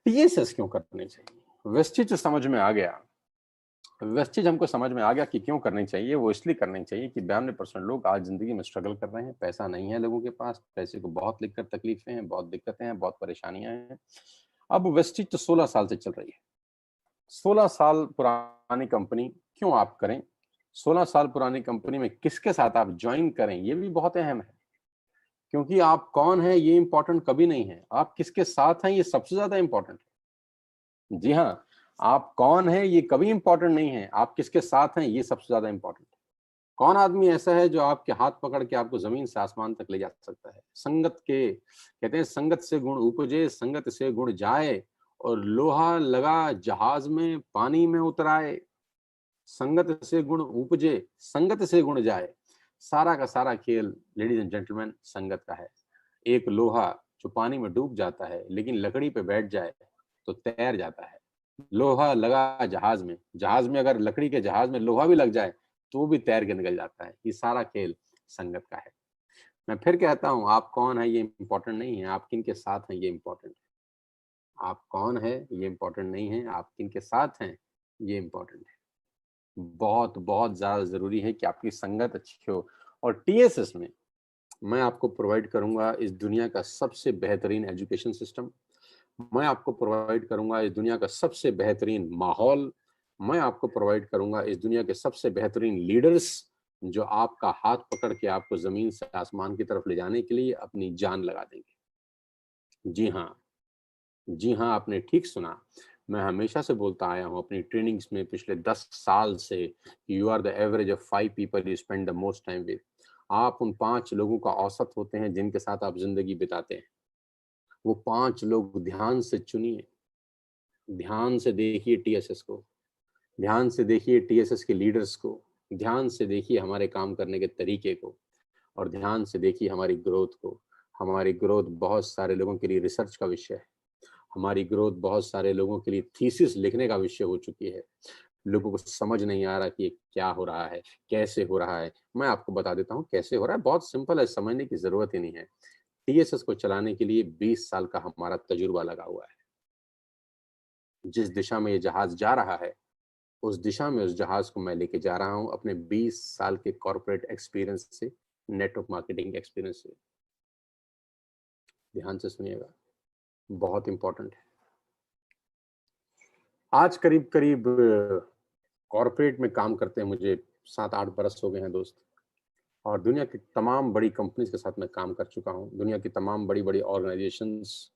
TSS क्यों करनी चाहिए? वेस्टेज समझ में आ गया। वेस्टेज हमको समझ में आ गया कि क्यों करनी चाहिए। वो इसलिए करनी चाहिए कि 92% लोग आज जिंदगी में स्ट्रगल कर रहे हैं, पैसा नहीं है लोगों के पास, पैसे को बहुत लेकर तकलीफें हैं, बहुत दिक्कतें हैं, बहुत परेशानियां हैं। अब वेस्टेज तो 16 साल से चल रही है। 16 साल पुरानी कंपनी क्यों आप करें? 16 साल पुरानी कंपनी में किसके साथ आप ज्वाइन करें, ये भी बहुत अहम है। क्योंकि आप कौन है ये इंपॉर्टेंट कभी नहीं है, आप किसके साथ हैं ये सबसे ज्यादा इंपॉर्टेंट है। जी हाँ, आप कौन है ये कभी इंपॉर्टेंट नहीं है, आप किसके साथ हैं ये सबसे ज्यादा इंपॉर्टेंट है। कौन आदमी ऐसा है जो आपके हाथ पकड़ के आपको जमीन से आसमान तक ले जा सकता है? संगत के कहते हैं, संगत से गुण उपजे, संगत से गुण जाए, और लोहा लगा जहाज में पानी में उतराए। संगत से गुण उपजे, संगत से गुण जाए। सारा का सारा खेल लेडीज एंड जेंटलमैन संगत का है। एक लोहा जो पानी में डूब जाता है लेकिन लकड़ी पे बैठ जाए तो तैर जाता है। लोहा लगा जहाज में, जहाज में अगर लकड़ी के जहाज में लोहा भी लग जाए तो भी तैर के निकल जाता है। ये सारा खेल संगत का है। मैं फिर कहता हूं, आप कौन है ये इंपॉर्टेंट नहीं है, आप किन के साथ हैं ये इंपॉर्टेंट है। आप कौन है ये इंपॉर्टेंट नहीं है, आप किन के साथ हैं ये इंपॉर्टेंट है। बहुत बहुत ज्यादा जरूरी है कि आपकी संगत अच्छी हो। और टीएसएस में मैं आपको प्रोवाइड करूंगा इस दुनिया का सबसे बेहतरीन एजुकेशन सिस्टम। मैं आपको प्रोवाइड करूंगा इस दुनिया का सबसे बेहतरीन माहौल। मैं आपको प्रोवाइड करूंगा इस दुनिया के सबसे बेहतरीन लीडर्स, जो आपका हाथ पकड़ के आपको जमीन से आसमान की तरफ ले जाने के लिए अपनी जान लगा देंगे। जी हाँ, जी हाँ, आपने ठीक सुना। मैं हमेशा से बोलता आया हूँ अपनी ट्रेनिंग्स में पिछले 10 साल से, you are the average of 5 people you spend the most time with. आप उन 5 लोगों का औसत होते हैं जिनके साथ आप जिंदगी बिताते हैं। वो 5 लोग ध्यान से चुनिए, ध्यान से देखिए टीएसएस को, ध्यान से देखिए टीएसएस के लीडर्स को, ध्यान से देखिए हमारे काम करने के तरीके को, और ध्यान से देखिए हमारी ग्रोथ को। हमारी ग्रोथ बहुत सारे लोगों के लिए रिसर्च का विषय है। हमारी ग्रोथ बहुत सारे लोगों के लिए थीसिस लिखने का विषय हो चुकी है। लोगों को समझ नहीं आ रहा कि ये क्या हो रहा है, कैसे हो रहा है। मैं आपको बता देता हूँ कैसे हो रहा है, बहुत सिंपल है, समझने की जरूरत ही नहीं है। टीएसएस को चलाने के लिए 20 साल का हमारा तजुर्बा लगा हुआ है। जिस दिशा में ये जहाज जा रहा है, उस दिशा में उस जहाज को मैं लेके जा रहा हूं अपने 20 साल के कॉर्पोरेट एक्सपीरियंस से, नेटवर्क मार्केटिंग एक्सपीरियंस से। ध्यान से सुनिएगा, बहुत इंपॉर्टेंट है। आज करीब करीब कॉर्पोरेट में काम करते हैं मुझे 7-8 बरस हो गए हैं दोस्त। और दुनिया की तमाम बड़ी कंपनीज के साथ मैं काम कर चुका हूं। दुनिया की तमाम बड़ी बड़ी ऑर्गेनाइजेशंस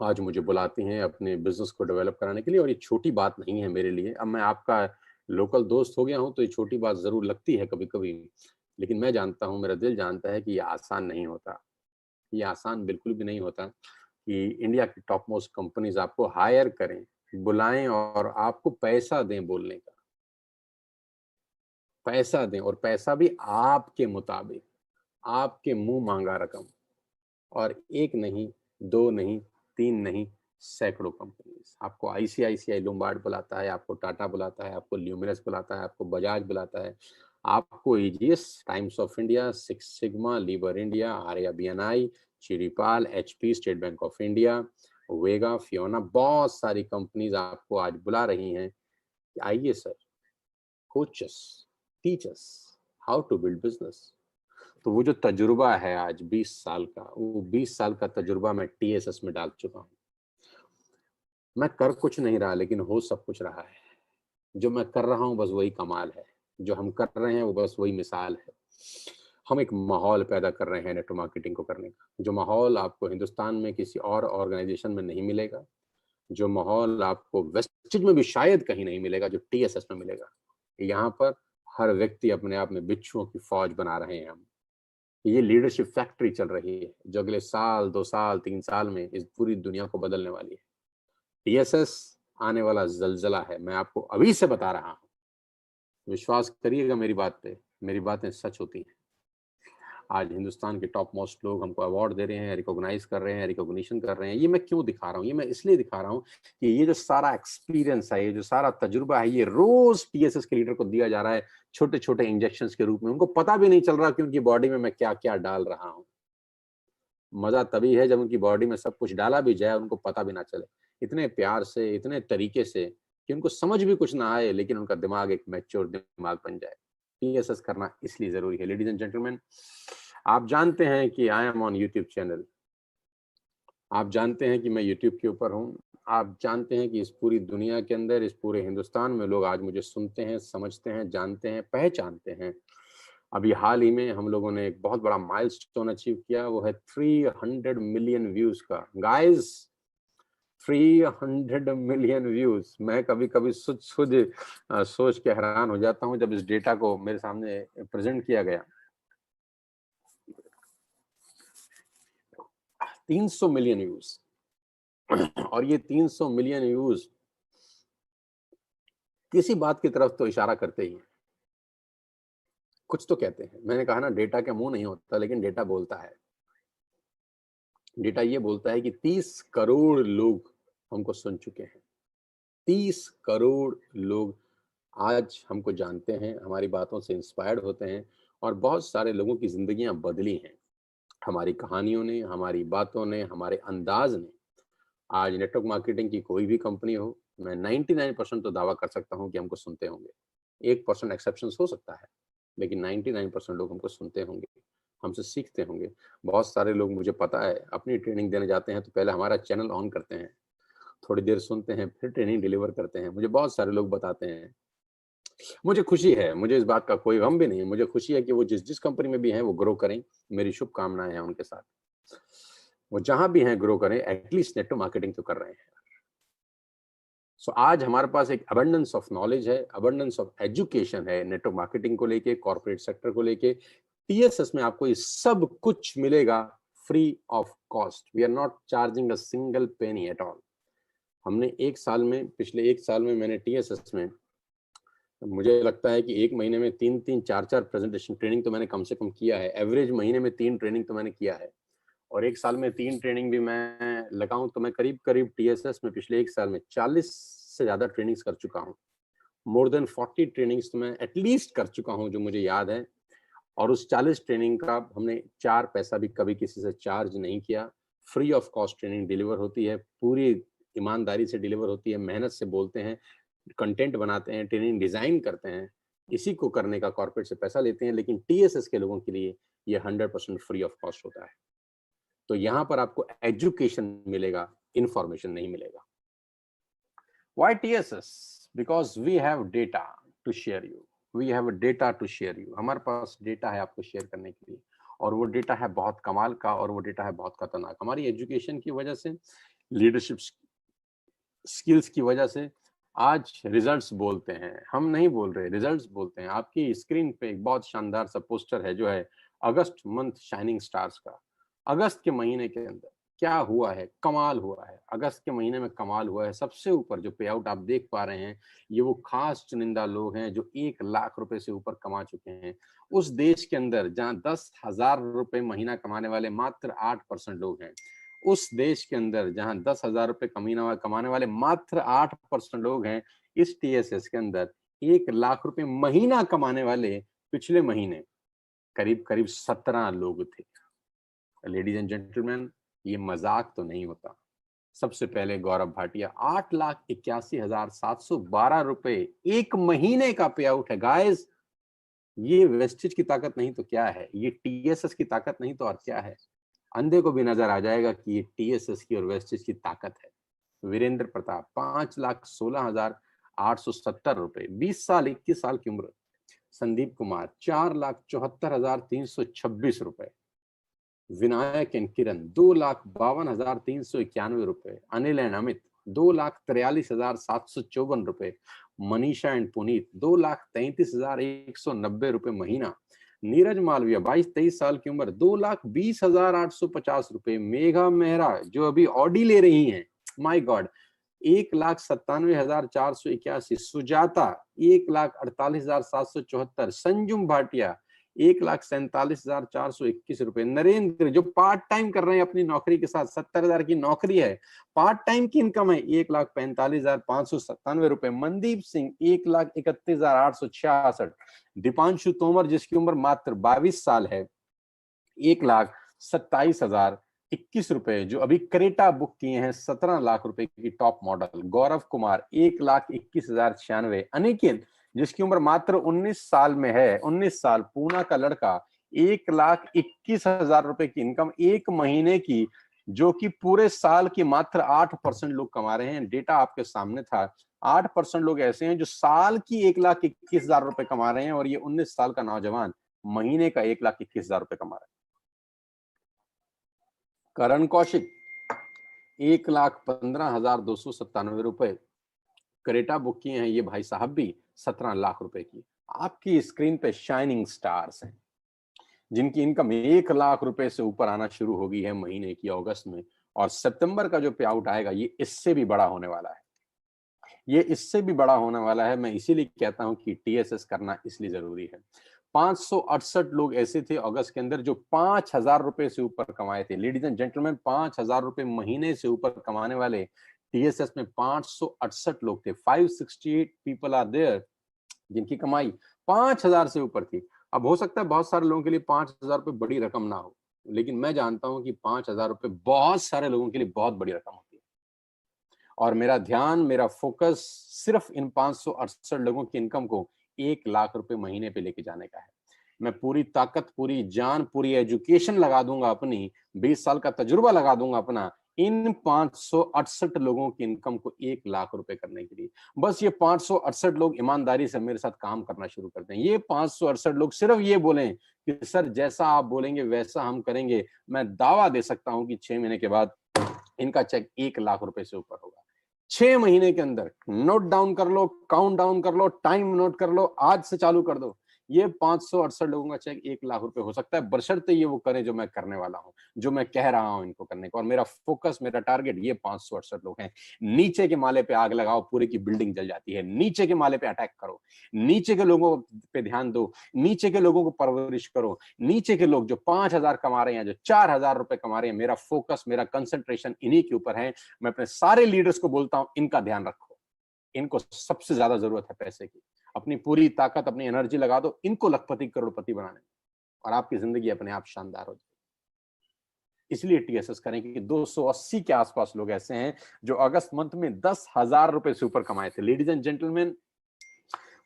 आज मुझे बुलाती हैं अपने बिजनेस को डेवलप कराने के लिए, और ये छोटी बात नहीं है मेरे लिए। अब मैं आपका लोकल दोस्त हो गया हूं तो ये छोटी बात जरूर लगती है कभी कभी, लेकिन मैं जानता हूं, मेरा दिल जानता है कि ये आसान नहीं होता। ये आसान बिल्कुल भी नहीं होता कि इंडिया की टॉप मोस्ट कंपनीज आपको हायर करें, बुलाएं और आपको पैसा दें बोलने का, पैसा दें, और पैसा भी आपके मुताबिक, आपके मुंह मांगा रकम। और एक नहीं, दो नहीं, तीन नहीं, सैकड़ों कंपनीज आपको, आईसीआईसीआई लोम्बार्ड बुलाता है, आपको टाटा बुलाता है, आपको ल्यूमिनस बुलाता है, आपको बजाज बुलाता है, आपको AGS, times of India, six sigma, lever India, Arya BNI, Chiripal, HP, state bank of India, Vega, Fiona, बहुत सारी कंपनीज आपको आज बुला रही हैं कि आइए sir, coaches, teachers how to build business. तो वो जो तजुर्बा है आज 20 साल का, वो 20 साल का तजुर्बा मैं टीएसएस में डाल चुका हूँ। मैं कर कुछ नहीं रहा लेकिन हो सब कुछ रहा है। जो मैं कर रहा हूँ बस वही कमाल है, जो हम कर रहे हैं वो बस वही मिसाल है। हम एक माहौल पैदा कर रहे हैं नेटवर्क मार्केटिंग को करने का, जो माहौल आपको हिंदुस्तान में किसी और ऑर्गेनाइजेशन में नहीं मिलेगा, जो माहौल आपको वेस्टेज में भी शायद कहीं नहीं मिलेगा, जो टीएसएस में मिलेगा। यहाँ पर हर व्यक्ति अपने आप में बिच्छुओं की फौज बना रहे हैं हम। ये लीडरशिप फैक्ट्री चल रही है जो अगले साल, 2 साल, 3 साल में इस पूरी दुनिया को बदलने वाली है। टीएसएस आने वाला जलजला है, मैं आपको अभी से बता रहा हूँ। विश्वास करिएगा मेरी बात पे, मेरी बातें सच होती हैं। आज हिंदुस्तान के टॉप मोस्ट लोग हमको अवार्ड दे रहे हैं, रिकॉग्नाइज कर रहे हैं, रिकॉग्निशन कर रहे हैं। ये मैं क्यों दिखा रहा हूँ? ये मैं इसलिए दिखा रहा हूँ कि ये जो सारा एक्सपीरियंस है, ये जो सारा तजुर्बा है, ये रोज टीएसएस के लीडर को दिया जा रहा है छोटे छोटे इंजेक्शन के रूप में। उनको पता भी नहीं चल रहा कि उनकी बॉडी में मैं क्या क्या डाल रहा हूँ। मजा तभी है जब उनकी बॉडी में सब कुछ डाला भी जाए, उनको पता भी ना चले, इतने प्यार से, इतने तरीके से कि उनको समझ भी कुछ ना आए, लेकिन उनका दिमाग एक मैच्योर दिमाग बन जाए। टीएसएस करना इसलिए जरूरी है। लेडीज एंड जेंटलमैन, आप जानते हैं कि I am on YouTube channel, आप जानते हैं कि मैं यूट्यूब के ऊपर हूँ, आप जानते हैं कि इस पूरी दुनिया के अंदर, इस पूरे हिंदुस्तान में लोग आज मुझे सुनते हैं, समझते हैं, जानते हैं, पहचानते हैं। अभी हाल ही में हम लोगों ने एक बहुत बड़ा माइलस्टोन अचीव किया, वो है 300 मिलियन व्यूज का। Guys, 300 million views. मैं कभी कभी सोच के हैरान हो जाता हूँ जब इस डेटा को मेरे सामने प्रेजेंट किया गया। 300 मिलियन व्यूज, और ये 300 मिलियन व्यूज किसी बात की तरफ तो इशारा करते ही हैं, कुछ तो कहते हैं। मैंने कहा ना, डेटा का मुंह नहीं होता, लेकिन डेटा बोलता है। डेटा ये बोलता है कि 30 करोड़ लोग हमको सुन चुके हैं। 30 करोड़ लोग आज हमको जानते हैं, हमारी बातों से इंस्पायर्ड होते हैं, और बहुत सारे लोगों की जिंदगियां बदली हैं हमारी कहानियों ने, हमारी बातों ने, हमारे अंदाज ने। आज नेटवर्क मार्केटिंग की कोई भी कंपनी हो, मैं 99% तो दावा कर सकता हूं कि हमको सुनते होंगे। 1% एक्सेप्शन हो सकता है, लेकिन 99% लोग हमको सुनते होंगे, हमसे सीखते होंगे। बहुत सारे लोग, मुझे पता है, अपनी ट्रेनिंग देने जाते हैं तो पहले हमारा चैनल ऑन करते हैं, थोड़ी देर सुनते हैं, फिर ट्रेनिंग डिलीवर करते हैं। मुझे बहुत सारे लोग बताते हैं। मुझे खुशी है, मुझे इस बात का कोई गम भी नहीं है। मुझे खुशी है कि वो जिस जिस कंपनी में भी हैं वो ग्रो करें। मेरी शुभकामनाएं हैं उनके साथ। वो जहां भी हैं ग्रो करें, एटलीस्ट नेटवर्क मार्केटिंग तो कर रहे हैं। सो आज हमारे पास एक अबंडेंस ऑफ नॉलेज है, अबंडेंस ऑफ एजुकेशन है नेटवर्क मार्केटिंग को लेके, कॉर्पोरेट सेक्टर को लेके। टीएसएस में आपको ये सब कुछ मिलेगा free of cost. We are not charging a single penny at all. हमने एक साल में, पिछले एक साल में मैंने टीएसएस में, मुझे लगता है कि एक महीने में 3-3, 4-4 प्रेजेंटेशन ट्रेनिंग तो मैंने कम से कम किया है। एवरेज महीने में 3 ट्रेनिंग तो मैंने किया है, और एक साल में 3 ट्रेनिंग भी मैं लगाऊं तो मैं करीब करीब टीएसएस में पिछले एक साल में 40 से ज्यादा ट्रेनिंग्स कर चुका हूं। मोर देन 40 ट्रेनिंग्स तो मैं एटलीस्ट कर चुका हूं, जो मुझे याद है। और उस 40 ट्रेनिंग का हमने 4 पैसा भी कभी किसी से चार्ज नहीं किया। Free of cost training deliver होती है, पूरी ईमानदारी से डिलीवर होती है, मेहनत से बोलते हैं, कंटेंट बनाते हैं, ट्रेनिंग डिजाइन करते हैं। इसी को करने का कॉर्पोरेट से पैसा लेते हैं, लेकिन टीएसएस के लोगों के लिए ये 100% फ्री ऑफ कॉस्ट होता है। तो यहाँ पर आपको एजुकेशन मिलेगा, इंफॉर्मेशन नहीं मिलेगा। Why TSS? Because we have data to share you. We have data to share you. हमारे पास डेटा है आपको शेयर करने के लिए, और वो डेटा है बहुत कमाल का, और वो डेटा है बहुत खतरनाक। हमारी एजुकेशन की वजह से, लीडरशिप स्किल्स की वजह से आज रिजल्ट्स बोलते हैं। हम नहीं बोल रहे, रिजल्ट्स बोलते हैं। आपकी स्क्रीन पे एक बहुत शानदार सा पोस्टर है, जो है अगस्त मंथ शाइनिंग स्टार्स का। अगस्त के महीने के अंदर क्या हुआ है? कमाल हुआ है। अगस्त के महीने में कमाल हुआ है। सबसे ऊपर जो पे आउट आप देख पा रहे हैं, ये वो खास चुनिंदा लोग हैं जो 1 लाख रुपए से ऊपर कमा चुके हैं। उस देश के अंदर जहां 10,000 रुपए महीना कमाने वाले मात्र 8% लोग हैं, उस देश के अंदर जहां 10,000 रुपए कमाने वाले मात्र 8% लोग हैं, इस टीएसएस के अंदर 1 लाख रुपए महीना कमाने वाले पिछले महीने करीब करीब 17 लोग थे। लेडीज एंड जेंटलमैन, ये मजाक तो नहीं होता। सबसे पहले गौरव भाटिया, 8,81,712 रुपए एक महीने का पे आउट है। गाइस, ये वेस्टेज की ताकत नहीं तो क्या है? ये टीएसएस की ताकत नहीं तो और क्या है? अंधे को भी नजर आ जाएगा कि ये टीएसएस की और वेस्टेज की ताकत है। वीरेंद्र प्रताप, 5,16,870 रुपए, 20 साल 21 साल की उम्र। संदीप कुमार, 4,74,326 रुपए। विनायक एंड किरण, 2,52,391 रुपए। अनिल एंड अमित, 2,43,754 रुपए। मनीषा एंड पुनीत, 2,33,190 रुपए महीना। नीरज मालविया, 22-23 साल की उम्र, 2,20,850 रुपए। मेघा मेहरा, जो अभी ऑडी ले रही हैं, माय गॉड, 1,97,481। सुजाता, 1,48,774। संजुम भाटिया, 1,47,421 रुपए। नरेंद्र, जो पार्ट टाइम कर रहे हैं अपनी नौकरी के साथ, 70,000 की नौकरी है, पार्ट टाइम की इनकम है, 1,45,597 रुपए। मनदीप सिंह, 1,31,866। दीपांशु तोमर, जिसकी उम्र मात्र 22 साल है, 1,27,000 रुपए जो अभी क्रेटा बुक किए हैं 17 लाख रुपए की टॉप मॉडल। गौरव कुमार 1,21,096। अनिकेत जिसकी उम्र मात्र 19 साल में है, 19 साल, पूना का लड़का, 1,21,000 रुपए की इनकम एक महीने की, जो कि पूरे साल की मात्र 8% लोग कमा रहे हैं। डेटा आपके सामने था। 8% लोग ऐसे हैं जो साल की 1,21,000 रुपए कमा रहे हैं, और ये 19 साल का नौजवान महीने का 1,21,000 रुपए कमा रहा है। करण कौशिक 1,15,297 रुपए क्रेटा बुक किए हैं ये भाई साहब भी 17 लाख रुपए की। आपकी स्क्रीन पे शाइनिंग स्टार्स हैं जिनकी इनकम 1 लाख रुपए से ऊपर आना शुरू होगी है महीने की अगस्त में, और सितंबर का जो पे आउट आएगा ये इससे भी बड़ा होने वाला है। ये इससे भी बड़ा होने वाला है। मैं इसीलिए कहता हूं कि टीएसएस करना इसलिए जरूरी है। 568 लोग ऐसे थे अगस्त के अंदर जो 5,000 रुपए से ऊपर कमाए थे। लेडीज एंड जेंटलमैन, 5,000 रुपए महीने से ऊपर कमाने वाले टीएसएस में 568 लोग थे। 568 पीपल आर देयर जिनकी कमाई 5,000 से ऊपर थी। अब हो सकता है बहुत सारे लोगों के लिए 5,000 रुपए बड़ी रकम ना हो, लेकिन मैं जानता हूं कि 5,000 रुपए बहुत सारे लोगों के लिए बहुत बड़ी रकम होती है। और मेरा ध्यान, मेरा फोकस सिर्फ इन 568 लोगों की इनकम को 1 लाख रुपए महीने पे लेके जाने का है। मैं पूरी ताकत, पूरी जान, पूरी एजुकेशन लगा दूंगा अपनी, 20 साल का तजुर्बा लगा दूंगा अपना, इन 568 लोगों की इनकम को 1 लाख रुपए करने के लिए। बस ये 568 लोग ईमानदारी से मेरे साथ काम करना शुरू करते हैं। ये 568 लोग सिर्फ ये बोलें कि सर जैसा आप बोलेंगे वैसा हम करेंगे, मैं दावा दे सकता हूं कि 6 महीने के बाद इनका चेक 1 लाख रुपए से ऊपर होगा। 6 महीने के अंदर। नोट डाउन कर लो, काउंट डाउन कर लो, टाइम नोट कर लो, आज से चालू कर दो। ये 568 लोगों का चेक 1 लाख रुपए हो सकता है, बशर्ते ये वो करें जो मैं करने वाला हूं, जो मैं कह रहा हूं इनको करने को। और मेरा फोकस, मेरा टारगेट ये 568 लोग हैं। नीचे के माले पे आग लगाओ, पूरे की बिल्डिंग जल जाती है। नीचे के माले पे अटैक करो, नीचे के लोगों पे ध्यान दो, नीचे के लोगों को परवरिश करो। नीचे के लोग जो 5,000 कमा रहे हैं, जो 4,000 रुपए कमा रहे हैं, मेरा फोकस, मेरा कंसंट्रेशन इन्हीं के ऊपर है। मैं अपने सारे लीडर्स को बोलता हूं, इनका ध्यान रखो। इनको सबसे ज्यादा जरूरत है पैसे की। अपनी पूरी ताकत, अपनी एनर्जी लगा दो इनको लखपति करोड़पति बनाने में, और आपकी जिंदगी अपने आप शानदार हो जाए। इसलिए टीएसएस करें कि 280 के आसपास लोग ऐसे हैं जो अगस्त मंथ में 10,000 रुपए से ऊपर कमाए थे। लेडीज एंड जेंटलमैन,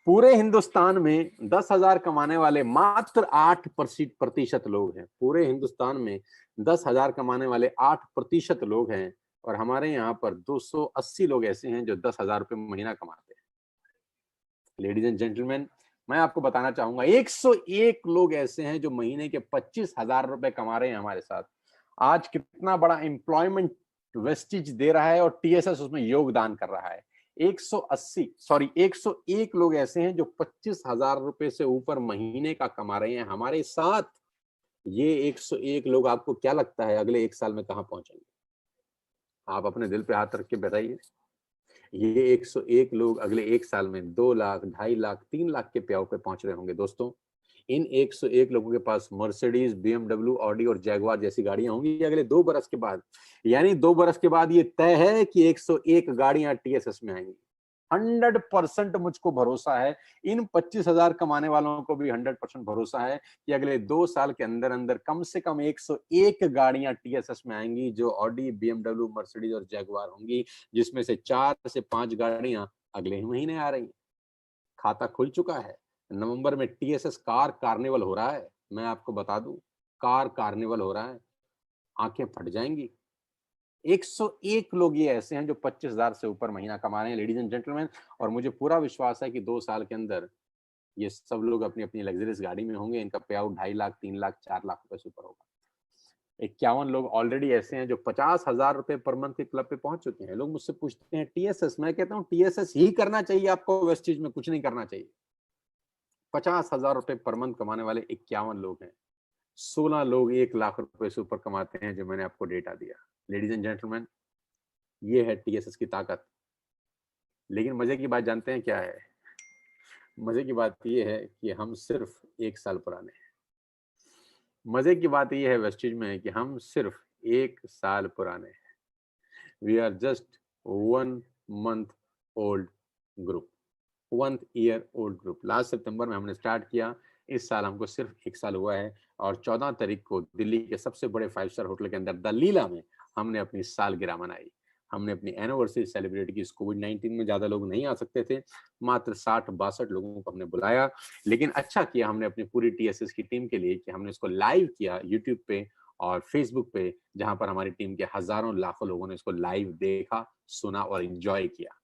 पूरे हिंदुस्तान में 10,000 कमाने वाले मात्र 8% लोग हैं। पूरे हिंदुस्तान में 10,000 कमाने वाले 8% लोग हैं, और हमारे यहाँ पर 280 लोग ऐसे हैं जो 10,000 रुपए महीना कमाते हैं। लेडीज एंड जेंटलमैन, मैं आपको बताना चाहूंगा 101 लोग ऐसे हैं जो महीने के 25,000 रुपए कमा रहे हैं हमारे साथ। आज कितना बड़ा एम्प्लॉयमेंट वेस्टिज दे रहा है और टीएसएस उसमें योगदान कर रहा है। 101 लोग ऐसे हैं जो 25,000 रुपए से ऊपर महीने का कमा रहे हैं हमारे साथ। ये 101 लोग आपको क्या लगता है अगले 1 साल में कहां पहुंचेंगे? आप अपने दिल पे हाथ रख के बताइए। ये 101 लोग अगले 1 साल में 2 लाख, 2.5 लाख, 3 लाख के प्याव पे पहुंच रहे होंगे। दोस्तों, इन 101 लोगों के पास मर्सिडीज, बीएमडब्ल्यू, ऑडी और जैगवार जैसी गाड़ियां होंगी अगले 2 बरस के बाद। यानी 2 बरस के बाद ये तय है कि 101 गाड़ियां टीएसएस में आएंगी। 100% मुझको भरोसा है। इन 25,000 कमाने वालों को भी 100% भरोसा है कि अगले 2 साल के अंदर अंदर कम से कम 101 गाड़ियां टीएसएस में आएंगी, जो ऑडी, बीएमडब्ल्यू, मर्सिडीज और जैगवार होंगी, जिसमें से 4 से 5 गाड़ियां अगले ही महीने आ रही हैं। खाता खुल चुका है। नवंबर में टीएसएस कार कार्निवल हो रहा है। मैं आपको बता दूं, कार कार्निवल हो रहा है। आंखें फट जाएंगी। 101 लोग ये ऐसे हैं जो 25,000 से ऊपर महीना कमा रहे हैं, लेडीज एंड जेंटलमैन। और मुझे पूरा विश्वास है कि 2 साल के अंदर ये सब लोग अपनी अपनी लग्जरियस गाड़ी में होंगे। इनका पे आउट 2.5 लाख, 3 लाख, 4 लाख रुपए से ऊपर होगा। 51 लोग ऑलरेडी ऐसे हैं जो 50,000 रुपए पर मंथ के क्लब पे पहुंच चुके हैं। लोग मुझसे पूछते हैं टीएसएस, मैं कहता हूं टीएसएस ही करना चाहिए आपको, वेस्टिज में कुछ नहीं करना चाहिए। 50,000 रुपए पर मंथ कमाने वाले 51 लोग हैं। 16 लोग 1 लाख रुपए से ऊपर कमाते हैं, जो मैंने आपको डेटा दिया। लेडीज एंड जेंटलमैन, ये है टीएसएस की ताकत। लेकिन मजे की बात जानते हैं क्या है? मजे की बात ये है कि हम सिर्फ 1 साल पुराने हैं। मजे की बात ये है वेस्टिज में कि हम सिर्फ 1 साल पुराने हैं। We are just 1 month old group, 1 year old group. Last सितंबर में हमने स्टार्ट किया। इस साल हमको सिर्फ 1 साल हुआ है और 14 तारीख को दिल्ली के सबसे बड़े 5 स्टार होटल के अंदर द लीला में हमने अपनी सालगिरह मनाई। हमने अपनी एनिवर्सरी सेलिब्रेट की। इस कोविड-19 में ज़्यादा लोग नहीं आ सकते थे। मात्र 60-62 लोगों को हमने बुलाया। लेकिन अच्छा किया हमने अपनी पूरी टीएसएस की टीम के लिए कि हमने इसको लाइव किया यूट्यूब पे और फेसबुक पे, जहाँ पर हमारी टीम के हज़ारों लाखों लोगों ने इसको लाइव देखा, सुना और एन्जॉय किया।